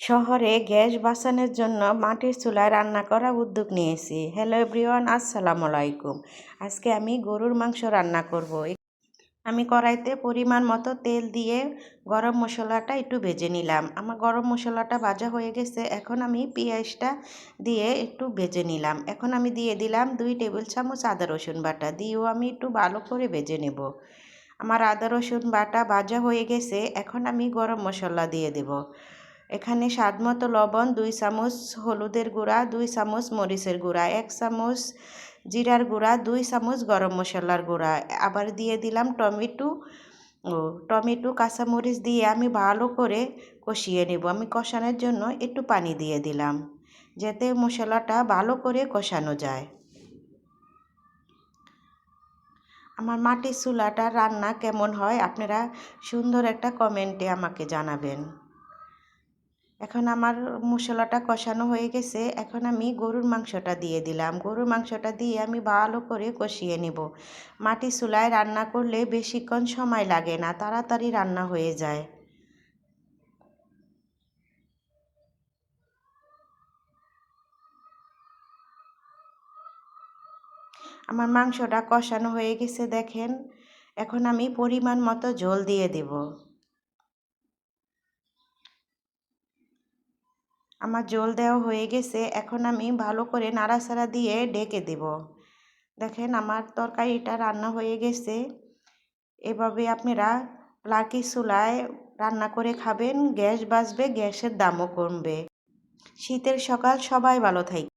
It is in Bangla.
শহরে গ্যাস বাঁচানোর জন্য মাটির চুলায় রান্না করার উদ্যোগ নিয়েছি। হ্যালো এভরিওয়ান, আসসালামু আলাইকুম। আজকে আমি গরুর মাংস রান্না করব। আমি কড়াইতে পরিমাণ মতো তেল দিয়ে গরম মশলাটা একটু ভেজে নিলাম। আমার গরম মশলাটা ভাজা হয়ে গেছে। এখন আমি পেঁয়াজটা দিয়ে একটু ভেজে নিলাম। এখন আমি দিয়ে দিলাম 2 টেবিল চামচ আদা রসুন বাটা, দিয়েও আমি একটু ভালো করে ভেজে নেব। আমার আদা রসুন বাটা ভাজা হয়ে গেছে। এখন আমি গরম মশলা দিয়ে দেব। এখানে স্বাদমতো লবণ, 2 চামচ হলুদের গুঁড়া, 2 চামচ মরিচের গুঁড়া, 1 চামচ জিরার গুঁড়া, 2 চামচ গরম মশলার গুঁড়া। আবার দিয়ে দিলাম টমেটো কাঁচামরিচ দিয়ে আমি ভালো করে কষিয়ে নেব। আমি কষানোর জন্য একটু পানি দিয়ে দিলাম, যাতে মশলাটা ভালো করে কষানো যায়। আমার মাটির চুলাটা রান্না কেমন হয় আপনারা সুন্দর একটা কমেন্টে আমাকে জানাবেন। এখন আমার মশলাটা কষানো হয়ে গেছে। এখন আমি গরুর মাংসটা দিয়ে দিলাম। গরুর মাংসটা দিয়ে আমি ভালো করে কষিয়ে নেব। মাটির চুলায় রান্না করলে বেশিক্ষণ সময় লাগে না, তাড়াতাড়ি রান্না হয়ে যায়। আমার মাংসটা কষানো হয়ে গেছে দেখেন। এখন আমি পরিমাণ মতো ঝোল দিয়ে দেব। আমার ঝোল দেওয়া হয়ে গেছে। এখন আমি ভালো করে নাড়াচাড়া দিয়ে ঢেকে দেব। দেখেন আমার তরকারিটা রান্না হয়ে গেছে। এভাবে আপনারা লাকি চুলায় রান্না করে খাবেন, গ্যাস বাঁচবে, গ্যাসের দামও কমবে। শীতের সকাল, সবাই ভালো থাকবেন।